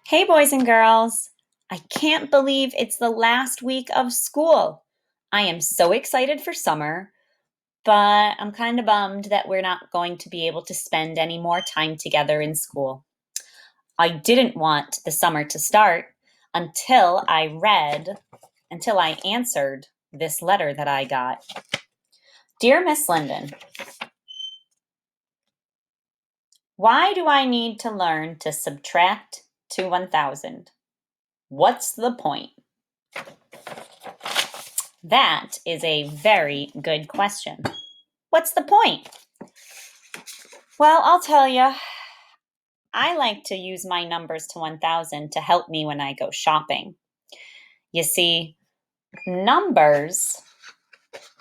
Hey, boys and girls. I can't believe it's the last week of school. I am so excited for summer, but I'm kind of bummed that we're not going to be able to spend any more time together in school. I didn't want the summer to start until until I answered this letter that I got. Dear Miss Linden, why do I need to learn to subtract to 1,000? What's the point? That is a very good question. What's the point? Well, I'll tell you. I like to use my numbers to 1,000 to help me when I go shopping. You see, numbers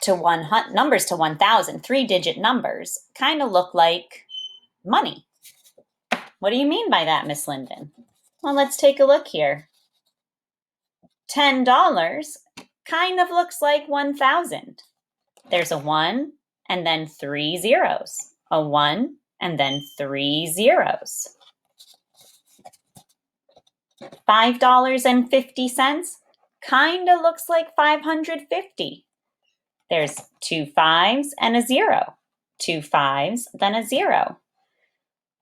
to 1,000, three-digit numbers, kind of look like money. What do you mean by that, Miss Linden? Well, let's take a look here. $10 kind of looks like 1,000. There's a 1 and then 3 zeros. A 1 and then 3 zeros. $5.50 kind of looks like 550. There's 2 5s and a 0. 2 5s, then a 0.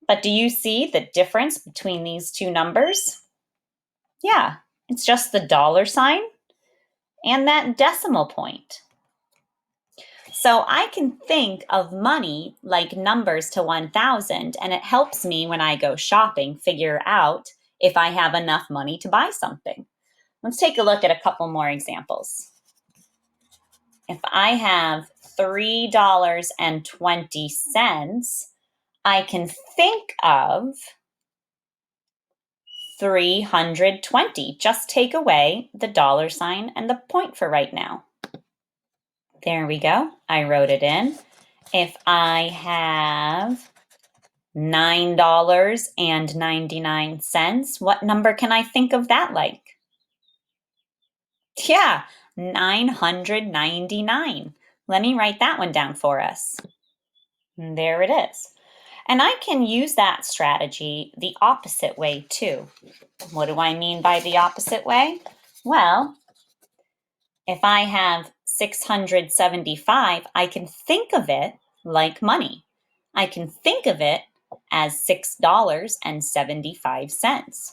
But do you see the difference between these two numbers? Yeah, it's just the dollar sign and that decimal point. So I can think of money like numbers to 1,000, and it helps me when I go shopping figure out if I have enough money to buy something. Let's take a look at a couple more examples. If I have $3.20, I can think of 320. Just take away the dollar sign and the point for right now. There we go. I wrote it in. If I have $9.99, what number can I think of that like? Yeah, 999. Let me write that one down for us. And there it is. And I can use that strategy the opposite way too. What do I mean by the opposite way? Well, if I have 675, I can think of it like money. I can think of it as $6.75.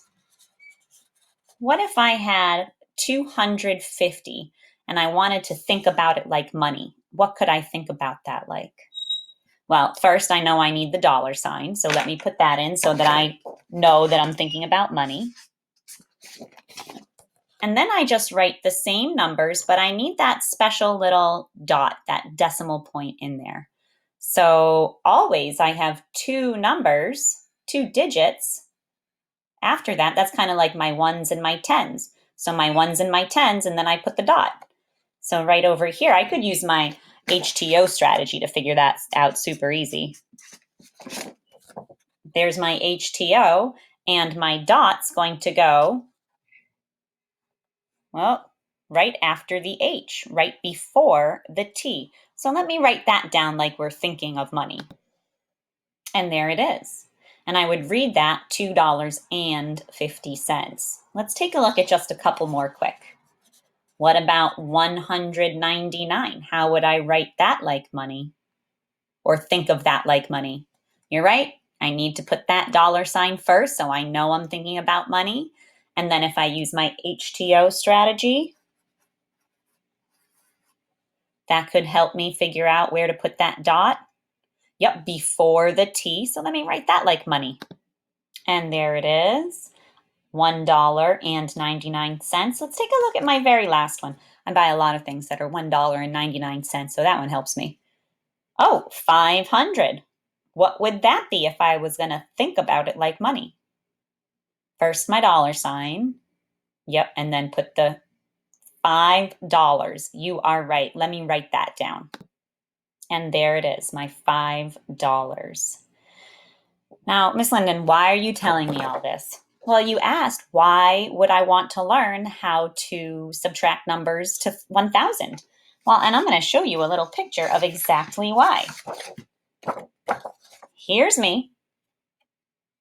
What if I had 250 and I wanted to think about it like money? What could I think about that like? Well, first, I know I need the dollar sign, so let me put that in so that I know that I'm thinking about money. And then I just write the same numbers, but I need that special little dot, that decimal point in there. So always I have two numbers, two digits. After that, that's kind of like my ones and my tens. So my ones and my tens, and then I put the dot. So right over here, I could use my HTO strategy to figure that out super easy. There's my HTO, and my dot's going to go, well, right after the H, right before the T. So let me write that down like we're thinking of money. And there it is. And I would read that $2.50. Let's take a look at just a couple more quick. What about 199? How would I write that like money? Or think of that like money? You're right. I need to put that dollar sign first so I know I'm thinking about money. And then if I use my HTO strategy, that could help me figure out where to put that dot. Yep, before the T. So let me write that like money. And there it is. $1.99. Let's take a look at my very last one. I buy a lot of things that are $1.99, so that one helps me. Oh, 500. What would that be if I was going to think about it like money? First, my dollar sign. Yep, and then put the $5. You are right. Let me write that down. And there it is, my $5. Now, Miss Linden, why are you telling me all this? Well, you asked, why would I want to learn how to subtract numbers to 1,000? Well, and I'm going to show you a little picture of exactly why. Here's me.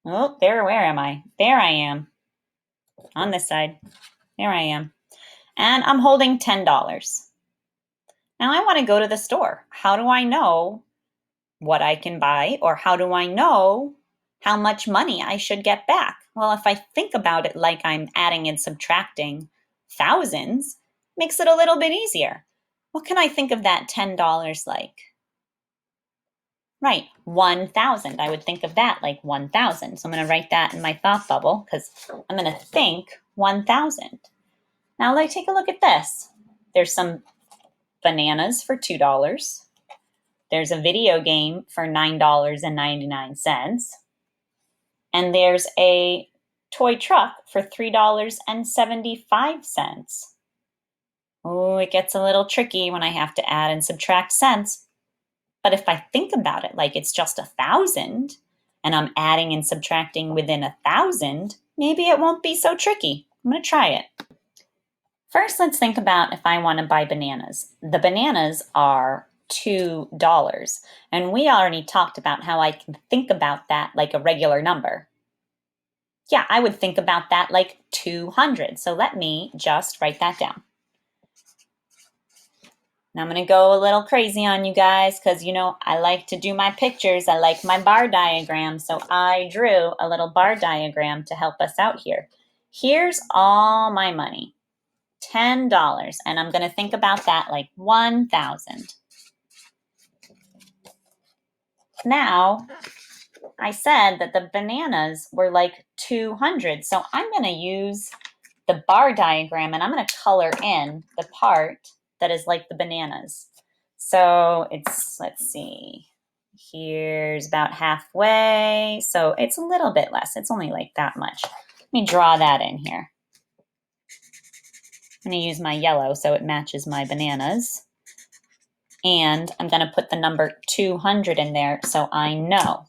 Oh, where am I? There I am. on this side. Here I am. And I'm holding $10. Now I want to go to the store. How do I know what I can buy, or how do I know how much money I should get back? Well, if I think about it like I'm adding and subtracting thousands, makes it a little bit easier. What can I think of that $10 like? Right, 1,000. I would think of that like 1,000. So I'm going to write that in my thought bubble because I'm going to think 1,000. Now let's take a look at this. There's some bananas for $2. There's a video game for $9.99. And there's a toy truck for $3.75. Oh, it gets a little tricky when I have to add and subtract cents. But if I think about it like it's just 1,000 and I'm adding and subtracting within 1,000, maybe it won't be so tricky. I'm going to try it. First, let's think about if I want to buy bananas. The bananas are $2. And we already talked about how I can think about that like a regular number. Yeah, I would think about that like 200. So let me just write that down. Now I'm going to go a little crazy on you guys because, you know, I like to do my pictures. I like my bar diagram. So I drew a little bar diagram to help us out here. Here's all my money, $10. And I'm going to think about that like 1,000. Now, I said that the bananas were like 200. So I'm going to use the bar diagram and I'm going to color in the part that is like the bananas. So it's, let's see, here's about halfway. So it's a little bit less. It's only like that much. Let me draw that in here. I'm going to use my yellow so it matches my bananas. And I'm going to put the number 200 in there so I know.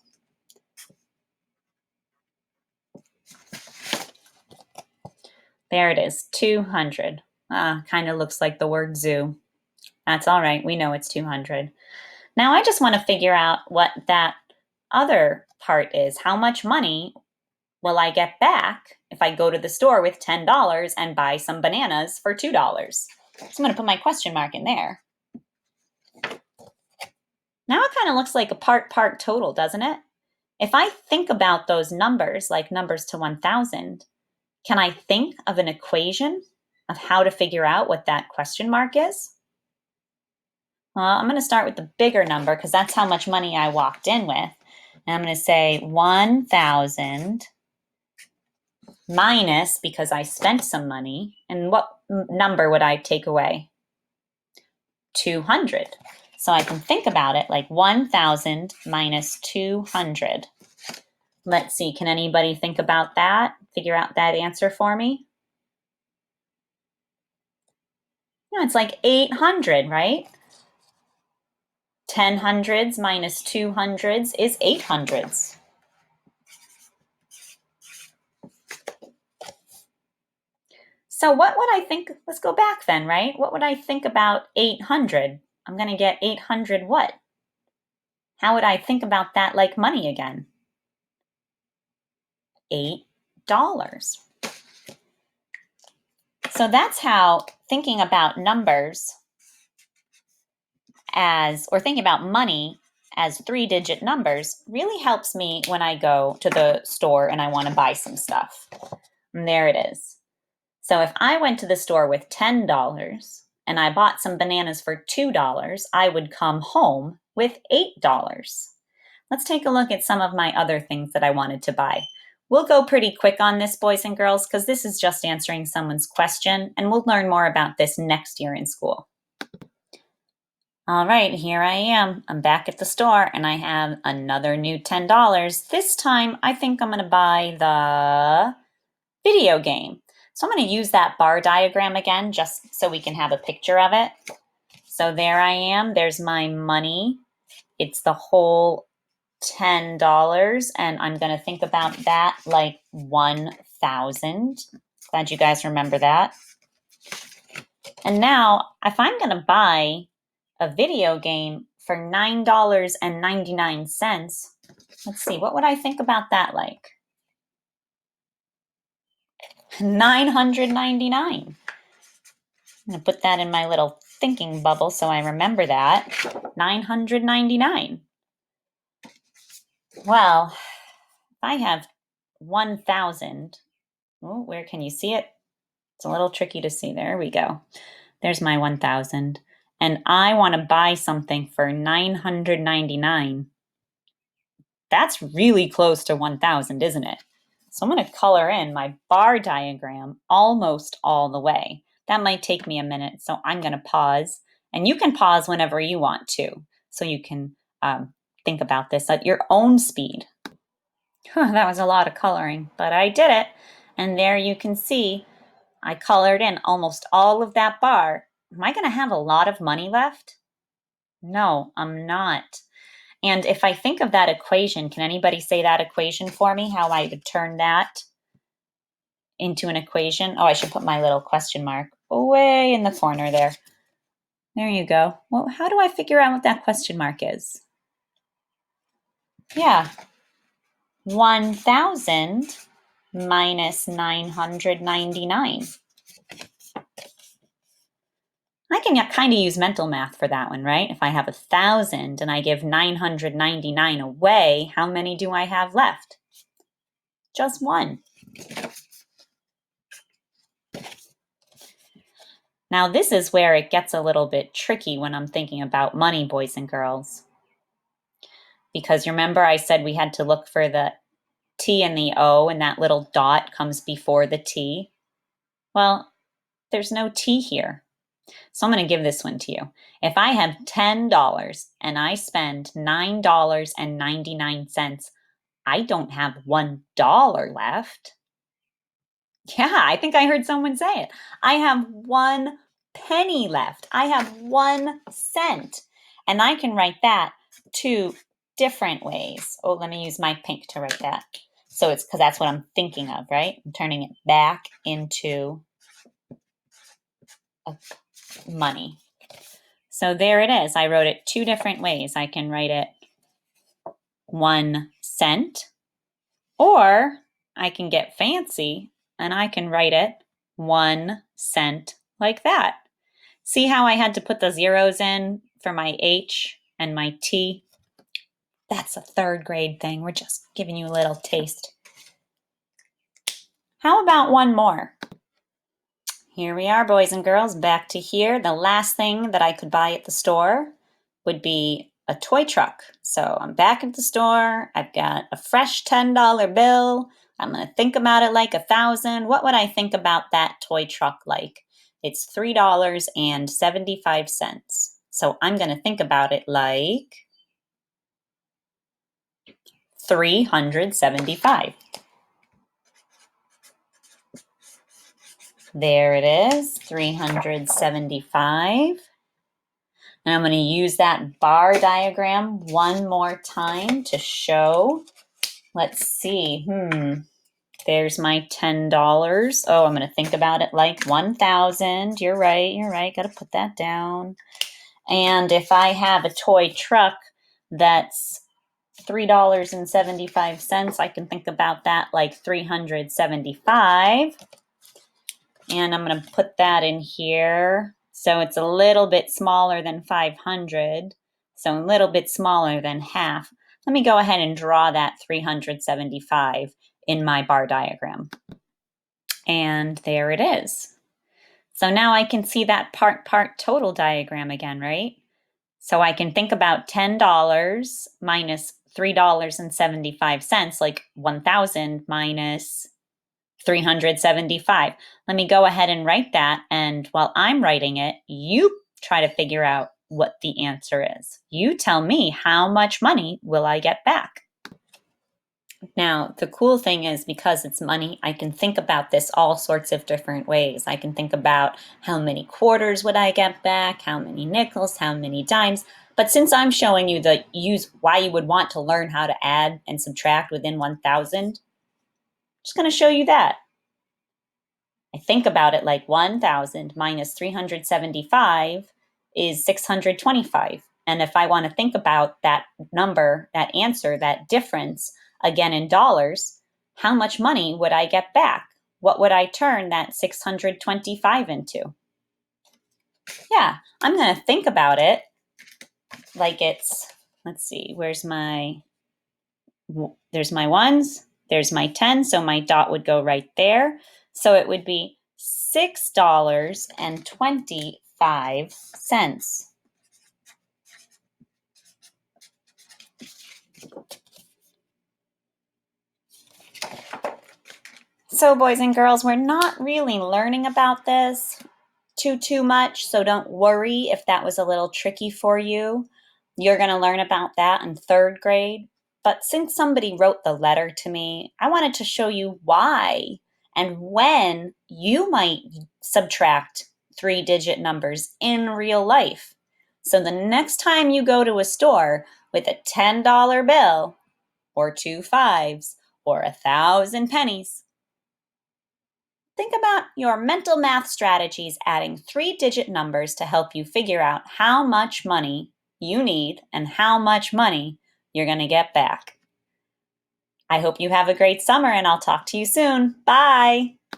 There it is, 200. Kind of looks like the word zoo. That's all right. We know it's 200. Now I just want to figure out what that other part is. How much money will I get back if I go to the store with $10 and buy some bananas for $2? So I'm going to put my question mark in there. Now it kind of looks like a part total, doesn't it? If I think about those numbers like numbers to 1,000, can I think of an equation of how to figure out what that question mark is? Well, I'm going to start with the bigger number because that's how much money I walked in with. And I'm going to say 1,000 minus, because I spent some money, and what number would I take away? 200. So I can think about it like 1,000 minus 200. Let's see, can anybody think about that? Figure out that answer for me? No, it's like 800, right? 10 hundreds minus 2 hundreds is 8 hundreds. So what would I think? Let's go back then, right? What would I think about 800? I'm going to get 800 what? How would I think about that like money again? $8. So that's how thinking about numbers or thinking about money as 3-digit numbers really helps me when I go to the store and I want to buy some stuff. And there it is. So if I went to the store with $10 and I bought some bananas for $2, I would come home with $8. Let's take a look at some of my other things that I wanted to buy. We'll go pretty quick on this, boys and girls, because this is just answering someone's question, and we'll learn more about this next year in school. All right, here I am. I'm back at the store, and I have another new $10. This time, I think I'm going to buy the video game. So I'm going to use that bar diagram again, just so we can have a picture of it. So there I am. There's my money. It's the whole $10, and I'm going to think about that like 1,000. Glad you guys remember that. And now, if I'm going to buy a video game for $9.99, let's see, what would I think about that like? 999. I'm going to put that in my little thinking bubble so I remember that. 999. Well, if I have 1,000, oh, where can you see it? It's a little tricky to see. There we go. There's my 1,000. And I want to buy something for 999. That's really close to 1,000, isn't it? So I'm going to color in my bar diagram almost all the way. That might take me a minute, so I'm going to pause. And you can pause whenever you want to, so you can think about this at your own speed. That was a lot of coloring, but I did it. And there you can see I colored in almost all of that bar. Am I going to have a lot of money left? No, I'm not. And if I think of that equation, can anybody say that equation for me? How I would turn that into an equation? Oh, I should put my little question mark way in the corner there. There you go. Well, how do I figure out what that question mark is? Yeah, 1,000 minus 999. I can kind of use mental math for that one, right? If I have 1,000 and I give 999 away, how many do I have left? Just one. Now, this is where it gets a little bit tricky when I'm thinking about money, boys and girls. Because remember I said we had to look for the T and the O, and that little dot comes before the T. Well, there's no T here. So I'm going to give this one to you. If I have $10 and I spend $9.99, I don't have $1 left. Yeah, I think I heard someone say it. I have 1 penny left. I have 1 cent. And I can write that 2 different ways. Oh, let me use my pink to write that. So it's because that's what I'm thinking of, right? I'm turning it back into money. So there it is. I wrote it 2 different ways. I can write it 1 cent, or I can get fancy and I can write it 1 cent like that. See how I had to put the zeros in for my H and my T? That's a 3rd grade thing. We're just giving you a little taste. How about one more? Here we are, boys and girls, back to here. The last thing that I could buy at the store would be a toy truck. So I'm back at the store. I've got a fresh $10 bill. I'm going to think about it like 1,000. What would I think about that toy truck like? It's $3.75. So I'm going to think about it like 375. There it is, 375. And I'm going to use that bar diagram one more time to show. Let's see. There's my $10. Oh, I'm going to think about it like 1,000. You're right. Got to put that down. And if I have a toy truck that's $3.75, I can think about that like 375. And I'm going to put that in here. So it's a little bit smaller than 500. So a little bit smaller than half. Let me go ahead and draw that 375 in my bar diagram. And there it is. So now I can see that part total diagram again, right? So I can think about $10 minus $3.75, like 1,000 minus 375. Let me go ahead and write that. And while I'm writing it, you try to figure out what the answer is. You tell me, how much money will I get back? Now, the cool thing is, because it's money, I can think about this all sorts of different ways. I can think about how many quarters would I get back, how many nickels, how many dimes. But since I'm showing you why you would want to learn how to add and subtract within 1,000, I'm just going to show you that. I think about it like 1,000 minus 375 is 625. And if I want to think about that number, that answer, that difference, again in dollars, how much money would I get back? what would I turn that 625 into? Yeah, I'm going to think about it like it's, let's see, there's my ones, there's my 10, so my dot would go right there. So it would be $6.25. So boys and girls, we're not really learning about this too much, so don't worry if that was a little tricky for you. You're going to learn about that in 3rd grade. But since somebody wrote the letter to me, I wanted to show you why and when you might subtract 3-digit numbers in real life. So the next time you go to a store with a $10 bill or 2 fives or 1,000 pennies, think about your mental math strategies adding 3-digit numbers to help you figure out how much money you need and how much money you're going to get back. I hope you have a great summer and I'll talk to you soon. Bye.